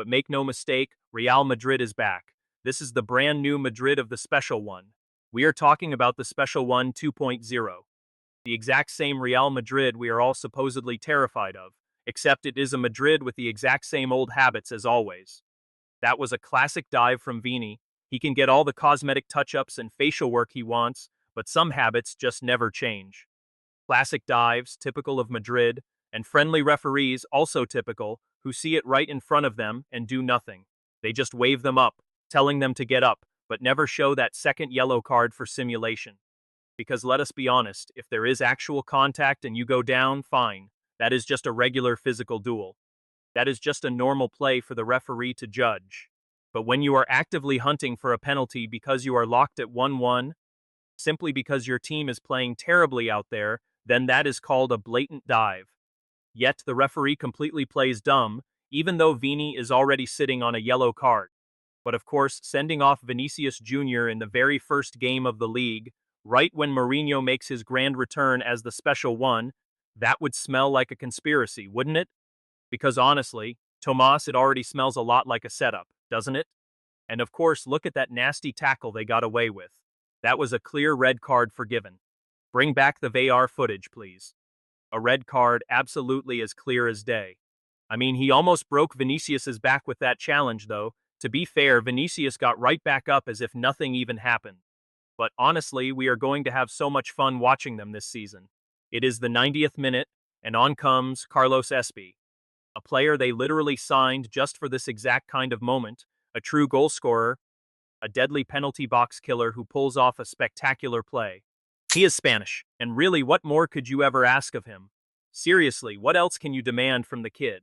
But make no mistake, Real Madrid is back. This is the brand new Madrid of the Special One. We are talking about the Special One 2.0. The exact same Real Madrid we are all supposedly terrified of, except it is a Madrid with the exact same old habits as always. That was a classic dive from Vini. He can get all the cosmetic touch-ups and facial work he wants, but some habits just never change. Classic dives, typical of Madrid, and friendly referees, also typical, who see it right in front of them and do nothing. They just wave them up, telling them to get up, but never show that second yellow card for simulation. Because let us be honest, if there is actual contact and you go down, fine. That is just a regular physical duel. That is just a normal play for the referee to judge. But when you are actively hunting for a penalty because you are locked at 1-1, simply because your team is playing terribly out there, then that is called a blatant dive. Yet the referee completely plays dumb, even though Vini is already sitting on a yellow card. But of course, sending off Vinícius Júnior in the very first game of the league, right when Mourinho makes his grand return as the Special One, that would smell like a conspiracy, wouldn't it? Because honestly, Tomas, it already smells a lot like a setup, doesn't it? And of course, look at that nasty tackle they got away with. That was a clear red card forgiven. Bring back the VAR footage, please. A red card absolutely as clear as day. I mean, he almost broke Vinícius's back with that challenge, though. To be fair, Vinícius got right back up as if nothing even happened. But honestly, we are going to have so much fun watching them this season. It is the 90th minute, and on comes Carlos Espí, a player they literally signed just for this exact kind of moment, a true goal scorer, a deadly penalty box killer who pulls off a spectacular play. He is Spanish, and really, what more could you ever ask of him? Seriously, what else can you demand from the kid?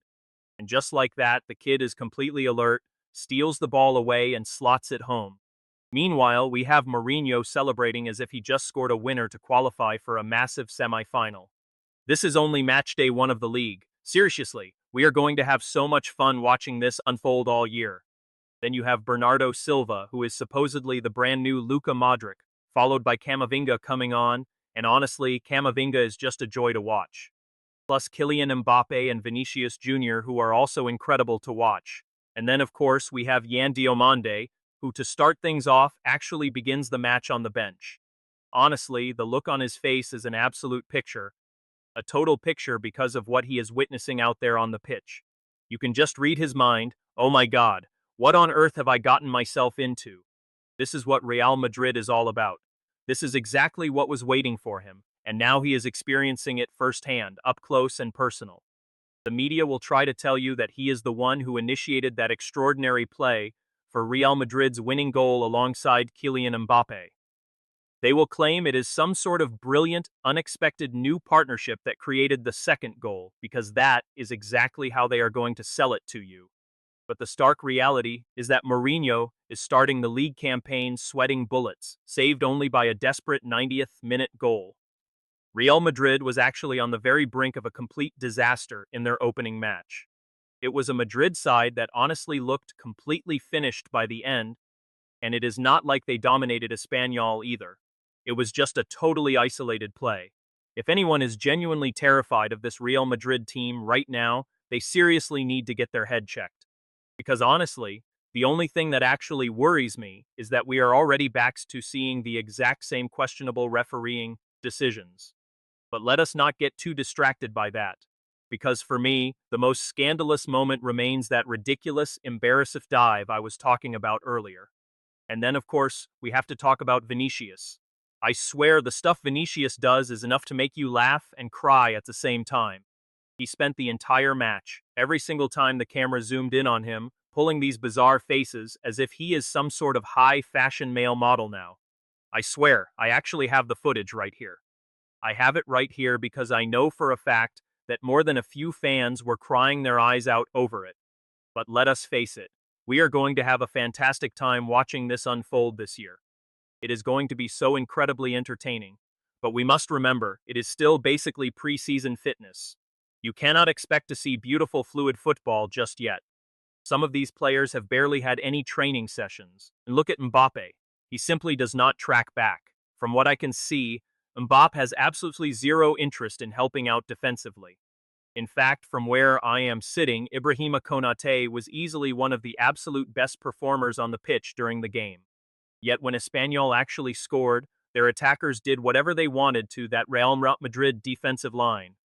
And just like that, the kid is completely alert, steals the ball away, and slots it home. Meanwhile, we have Mourinho celebrating as if he just scored a winner to qualify for a massive semi-final. This is only match day 1 of the league. Seriously, we are going to have so much fun watching this unfold all year. Then you have Bernardo Silva, who is supposedly the brand new Luka Modric, followed by Camavinga coming on, and honestly, Camavinga is just a joy to watch. Plus Kylian Mbappe and Vinícius Júnior, who are also incredible to watch. And then of course we have Yan Diomande, who to start things off actually begins the match on the bench. Honestly, the look on his face is an absolute picture. A total picture because of what he is witnessing out there on the pitch. You can just read his mind. Oh my God, what on earth have I gotten myself into? This is what Real Madrid is all about. This is exactly what was waiting for him, and now he is experiencing it firsthand, up close and personal. The media will try to tell you that he is the one who initiated that extraordinary play for Real Madrid's winning goal alongside Kylian Mbappe. They will claim it is some sort of brilliant, unexpected new partnership that created the second goal, because that is exactly how they are going to sell it to you. But the stark reality is that Mourinho is starting the league campaign sweating bullets, saved only by a desperate 90th minute goal. Real Madrid was actually on the very brink of a complete disaster in their opening match. It was a Madrid side that honestly looked completely finished by the end, and it is not like they dominated Espanyol either. It was just a totally isolated play. If anyone is genuinely terrified of this Real Madrid team right now, they seriously need to get their head checked. Because honestly, the only thing that actually worries me is that we are already back to seeing the exact same questionable refereeing decisions. But let us not get too distracted by that. Because for me, the most scandalous moment remains that ridiculous, embarrassing dive I was talking about earlier. And then, of course, we have to talk about Vinícius. I swear the stuff Vinícius does is enough to make you laugh and cry at the same time. He spent the entire match, every single time the camera zoomed in on him, pulling these bizarre faces as if he is some sort of high-fashion male model now. I swear, I actually have the footage right here. I have it right here because I know for a fact that more than a few fans were crying their eyes out over it. But let us face it, we are going to have a fantastic time watching this unfold this year. It is going to be so incredibly entertaining. But we must remember, it is still basically pre-season fitness. You cannot expect to see beautiful fluid football just yet. Some of these players have barely had any training sessions. And look at Mbappe. He simply does not track back. From what I can see, Mbappe has absolutely zero interest in helping out defensively. In fact, from where I am sitting, Ibrahima Konate was easily one of the absolute best performers on the pitch during the game. Yet when Espanyol actually scored, their attackers did whatever they wanted to that Real Madrid defensive line.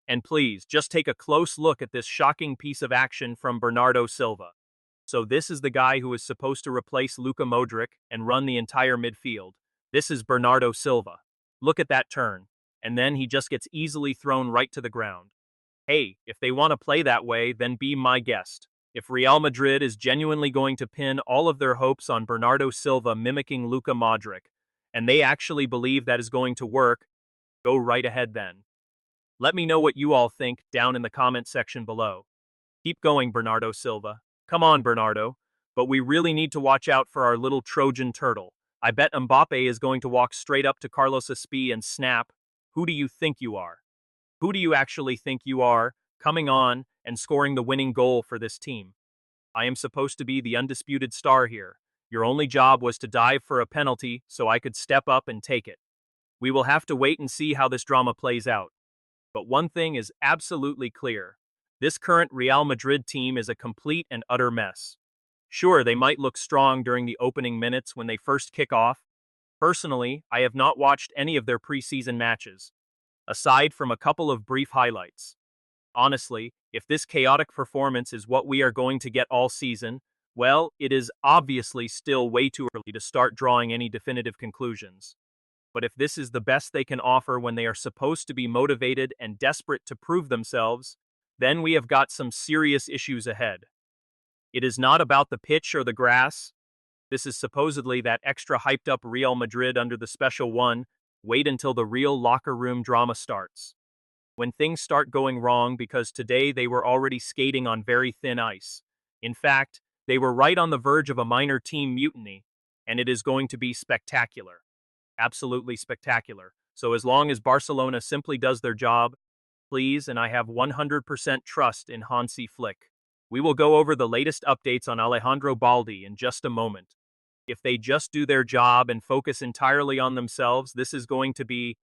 And please, just take a close look at this shocking piece of action from Bernardo Silva. So this is the guy who is supposed to replace Luka Modric and run the entire midfield. This is Bernardo Silva. Look at that turn. And then he just gets easily thrown right to the ground. Hey, if they want to play that way, then be my guest. If Real Madrid is genuinely going to pin all of their hopes on Bernardo Silva mimicking Luka Modric, and they actually believe that is going to work, go right ahead then. Let me know what you all think down in the comment section below. Keep going, Bernardo Silva. Come on, Bernardo. But we really need to watch out for our little Trojan turtle. I bet Mbappe is going to walk straight up to Carlos Espí and snap, "Who do you think you are? Who do you actually think you are, coming on and scoring the winning goal for this team? I am supposed to be the undisputed star here. Your only job was to dive for a penalty so I could step up and take it. We will have to wait and see how this drama plays out. But one thing is absolutely clear. This current Real Madrid team is a complete and utter mess. Sure, they might look strong during the opening minutes when they first kick off. Personally, I have not watched any of their preseason matches, aside from a couple of brief highlights. Honestly, if this chaotic performance is what we are going to get all season, well, it is obviously still way too early to start drawing any definitive conclusions. But if this is the best they can offer when they are supposed to be motivated and desperate to prove themselves, then we have got some serious issues ahead. It is not about the pitch or the grass. This is supposedly that extra hyped up Real Madrid under the special one. Wait until the real locker room drama starts. When things start going wrong, because today they were already skating on very thin ice. In fact, they were right on the verge of a minor team mutiny, and it is going to be spectacular. Absolutely spectacular. So as long as Barcelona simply does their job, please, and I have 100% trust in Hansi Flick. We will go over the latest updates on Alejandro Baldi in just a moment. If they just do their job and focus entirely on themselves, this is going to be,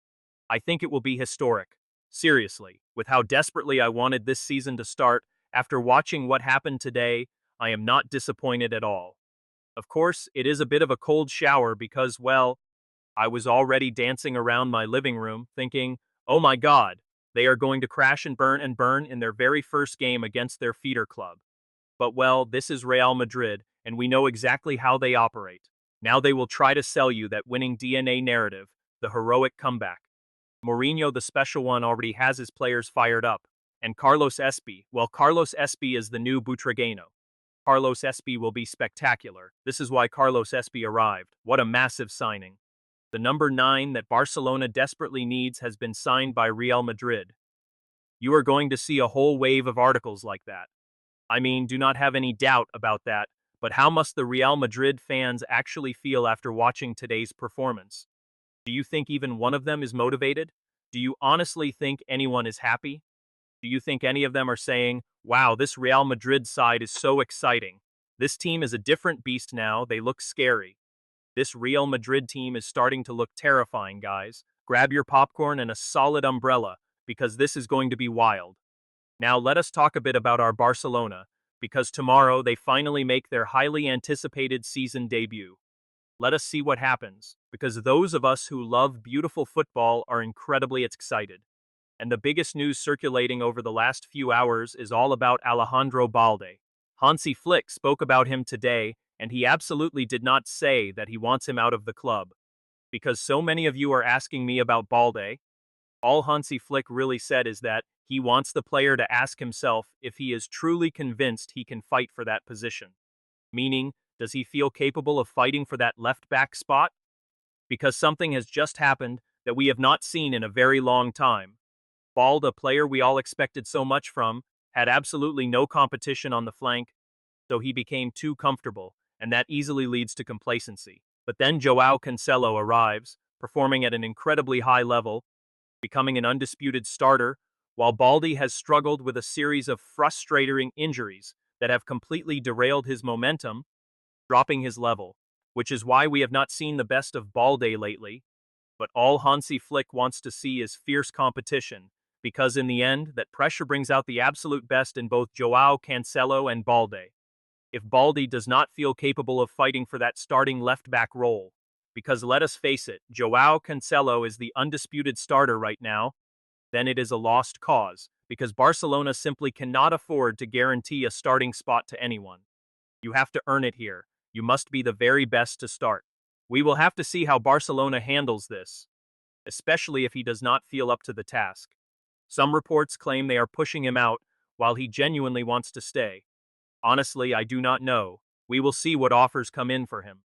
I think it will be historic. Seriously, with how desperately I wanted this season to start, after watching what happened today, I am not disappointed at all. Of course, it is a bit of a cold shower because, well, I was already dancing around my living room thinking, oh my god, they are going to crash and burn in their very first game against their feeder club. But well, this is Real Madrid, and we know exactly how they operate. Now they will try to sell you that winning DNA narrative, the heroic comeback. Mourinho, the special one, already has his players fired up. And Carlos Espí, well, Carlos Espí is the new Butragueño. Carlos Espí will be spectacular. This is why Carlos Espí arrived. What a massive signing. The number 9 that Barcelona desperately needs has been signed by Real Madrid. You are going to see a whole wave of articles like that. I mean, do not have any doubt about that, but how must the Real Madrid fans actually feel after watching today's performance? Do you think even one of them is motivated? Do you honestly think anyone is happy? Do you think any of them are saying, wow, this Real Madrid side is so exciting. This team is a different beast now, they look scary. This Real Madrid team is starting to look terrifying, guys. Grab your popcorn and a solid umbrella, because this is going to be wild. Now let us talk a bit about our Barcelona, because tomorrow they finally make their highly anticipated season debut. Let us see what happens, because those of us who love beautiful football are incredibly excited. And the biggest news circulating over the last few hours is all about Alejandro Balde. Hansi Flick spoke about him today, and he absolutely did not say that he wants him out of the club. Because so many of you are asking me about Balde, all Hansi Flick really said is that he wants the player to ask himself if he is truly convinced he can fight for that position. Meaning, does he feel capable of fighting for that left-back spot? Because something has just happened that we have not seen in a very long time. Balde, a player we all expected so much from, had absolutely no competition on the flank, so he became too comfortable, and that easily leads to complacency. But then João Cancelo arrives, performing at an incredibly high level, becoming an undisputed starter, while Balde has struggled with a series of frustrating injuries that have completely derailed his momentum, dropping his level, which is why we have not seen the best of Balde lately. But all Hansi Flick wants to see is fierce competition, because in the end, that pressure brings out the absolute best in both Joao Cancelo and Balde. If Balde does not feel capable of fighting for that starting left-back role, because let us face it, Joao Cancelo is the undisputed starter right now, then it is a lost cause, because Barcelona simply cannot afford to guarantee a starting spot to anyone. You have to earn it here. You must be the very best to start. We will have to see how Barcelona handles this, especially if he does not feel up to the task. Some reports claim they are pushing him out, while he genuinely wants to stay. Honestly, I do not know. We will see what offers come in for him.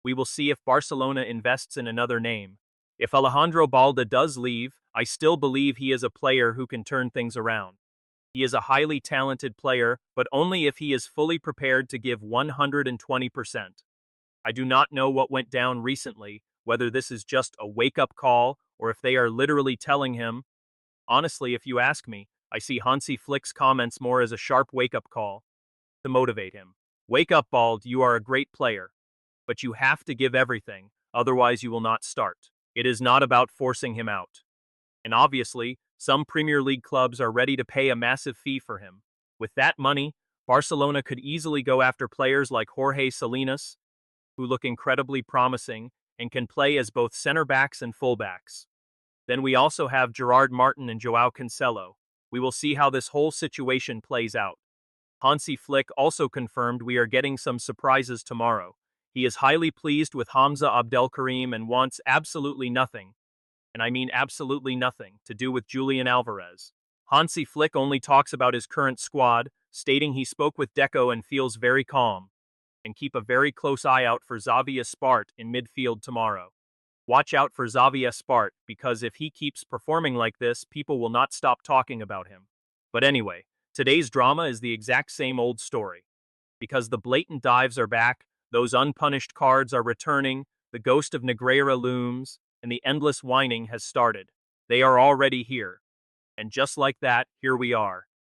We will see if Barcelona invests in another name. If Alejandro Balde does leave, I still believe he is a player who can turn things around. He is a highly talented player, but only if he is fully prepared to give 120%. I do not know what went down recently, whether this is just a wake-up call or if they are literally telling him. Honestly, if you ask me, I see Hansi Flick's comments more as a sharp wake-up call to motivate him. Wake up, Bald, you are a great player, but you have to give everything, otherwise you will not start. It is not about forcing him out. And obviously, some Premier League clubs are ready to pay a massive fee for him. With that money, Barcelona could easily go after players like Jorge Salinas, who look incredibly promising and can play as both center-backs and full-backs. Then we also have Gerard Martin and Joao Cancelo. We will see how this whole situation plays out. Hansi Flick also confirmed we are getting some surprises tomorrow. He is highly pleased with Hamza Abdelkarim and wants absolutely nothing, and I mean absolutely nothing, to do with Julian Alvarez. Hansi Flick only talks about his current squad, stating he spoke with Deco and feels very calm. And keep a very close eye out for Xavi Espart in midfield tomorrow. Watch out for Xavi Espart, because if he keeps performing like this, people will not stop talking about him. But anyway, today's drama is the exact same old story. Because the blatant dives are back, those unpunished cards are returning, the ghost of Negreira looms, and the endless whining has started. They are already here. And just like that, here we are.